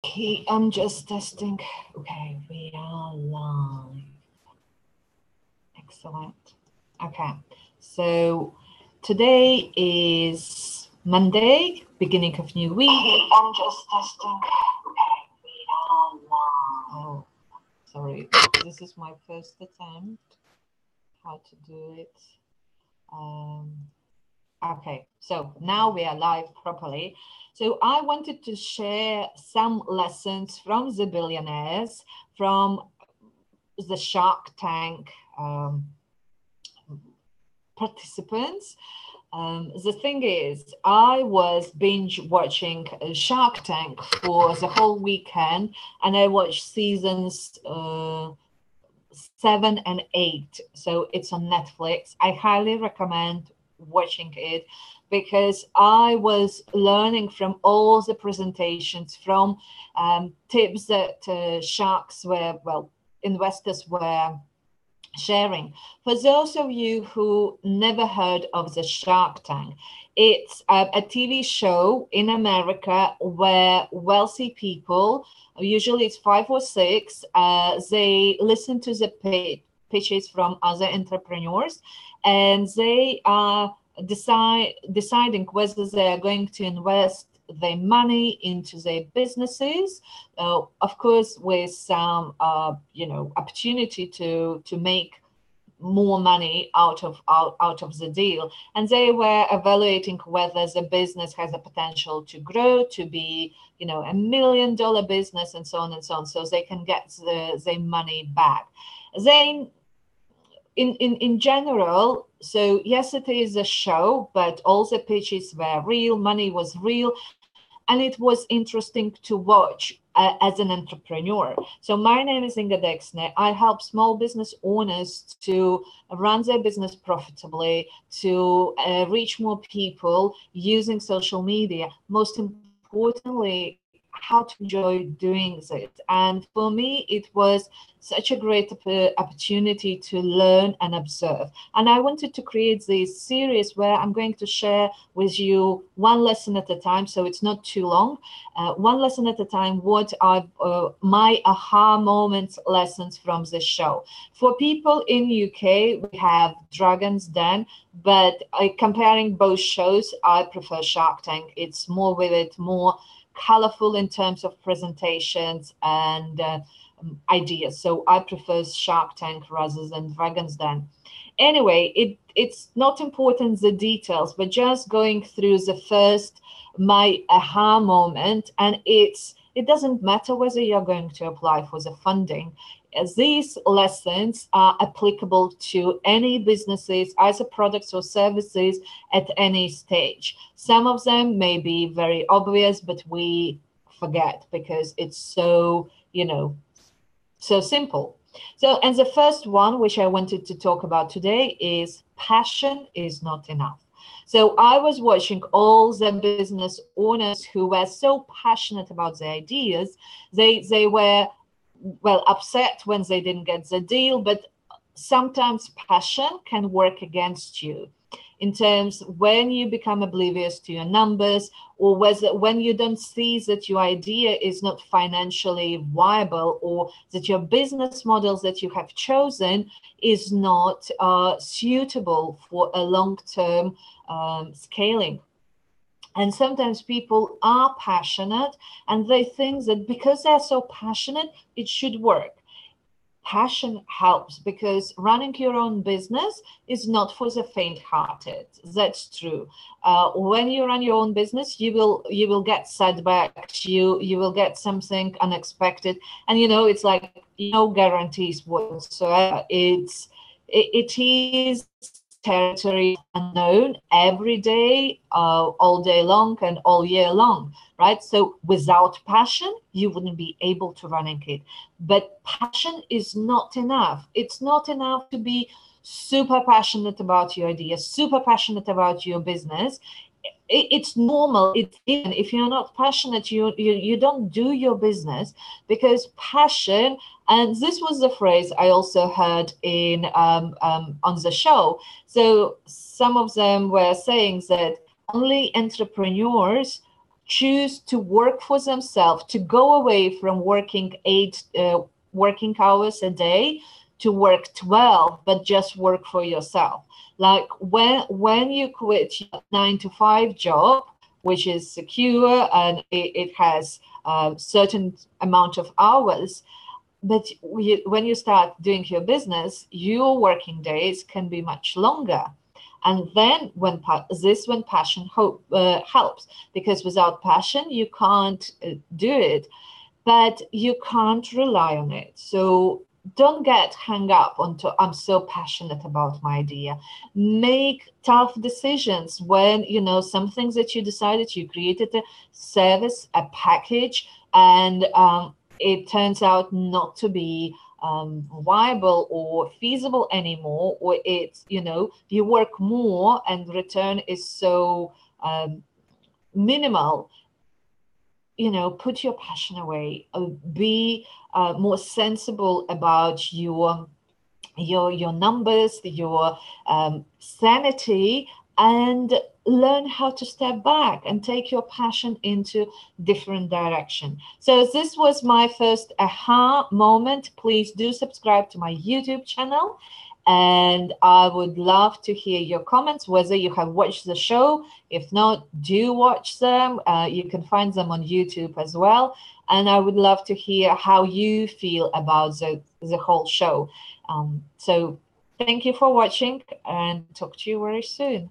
Okay, I'm just testing. Okay, we are live. Excellent. Okay, so today is Monday, beginning of new week. Okay, I'm just testing. Okay, we are live. Oh, sorry. This is my first attempt. How to do it. Okay, so now we are live properly. So I wanted to share some lessons from the billionaires, from the Shark Tank participants. The thing is, I was binge watching Shark Tank for the whole weekend, and I watched seasons 7 and 8. So it's on Netflix. I highly recommend watching it because I was learning from all the presentations, from tips that sharks were, well, investors were sharing. For those of you who never heard of the Shark Tank, it's a TV show in America where wealthy people, usually it's 5 or 6, they listen to the pitches from other entrepreneurs, and they are deciding whether they are going to invest their money into their businesses, of course, with some, opportunity to make more money out of the deal. And they were evaluating whether the business has a potential to grow to be, $1 million business, and so on and so on, so they can get their money back. Then in general, so yes, it is a show, but all the pitches were real, money was real, and it was interesting to watch as an entrepreneur. So my name is Inga Deksne. I help small business owners to run their business profitably, to reach more people using social media. Most importantly, how to enjoy doing it. And for me, it was such a great opportunity to learn and observe. And I wanted to create this series where I'm going to share with you one lesson at a time, so it's not too long. One lesson at a time, what are my aha moments lessons from this show. For people in UK, we have Dragon's Den, but comparing both shows, I prefer Shark Tank. It's more vivid, more colorful in terms of presentations and ideas. So I prefer Shark Tank rather than Dragon's Den. Anyway, it's not important the details, but just going through the first my aha moment, and it doesn't matter whether you're going to apply for the funding. As these lessons are applicable to any businesses, either products or services at any stage. Some of them may be very obvious, but we forget because it's so, so simple. So, and the first one, which I wanted to talk about today, is passion is not enough. So I was watching all the business owners who were so passionate about their ideas. They were, well, upset when they didn't get the deal, but sometimes passion can work against you in terms when you become oblivious to your numbers, or whether when you don't see that your idea is not financially viable, or that your business models that you have chosen is not suitable for a long-term scaling. And sometimes people are passionate and they think that because they're so passionate, it should work. Passion helps because running your own business is not for the faint-hearted. That's true. When you run your own business, you will get setbacks. You will get something unexpected, and it's like no guarantees whatsoever. It is territory unknown every day, all day long and all year long, right? So without passion, you wouldn't be able to run it. But passion is not enough. It's not enough to be super passionate about your idea, super passionate about your business. It's normal, it's given. If you're not passionate, you don't do your business, because passion, and this was the phrase I also heard in on the show. So some of them were saying that only entrepreneurs choose to work for themselves, to go away from working 8 working hours a day to work 12, but just work for yourself. Like when you quit your 9 to 5 job, which is secure and it has a certain amount of hours, but when you start doing your business, your working days can be much longer. And then when passion helps, because without passion you can't do it, but you can't rely on it. So don't get hung up onto I'm so passionate about my idea. Make tough decisions when some things that you decided, you created a service, a package, and it turns out not to be viable or feasible anymore, or it's you work more and return is so minimal. Put your passion away. Be more sensible about your numbers, your sanity, and learn how to step back and take your passion into different direction. So this was my first aha moment. Please do subscribe to my YouTube channel. And I would love to hear your comments, whether you have watched the show. If not, do watch them. You can find them on YouTube as well. And I would love to hear how you feel about the whole show. So thank you for watching, and talk to you very soon.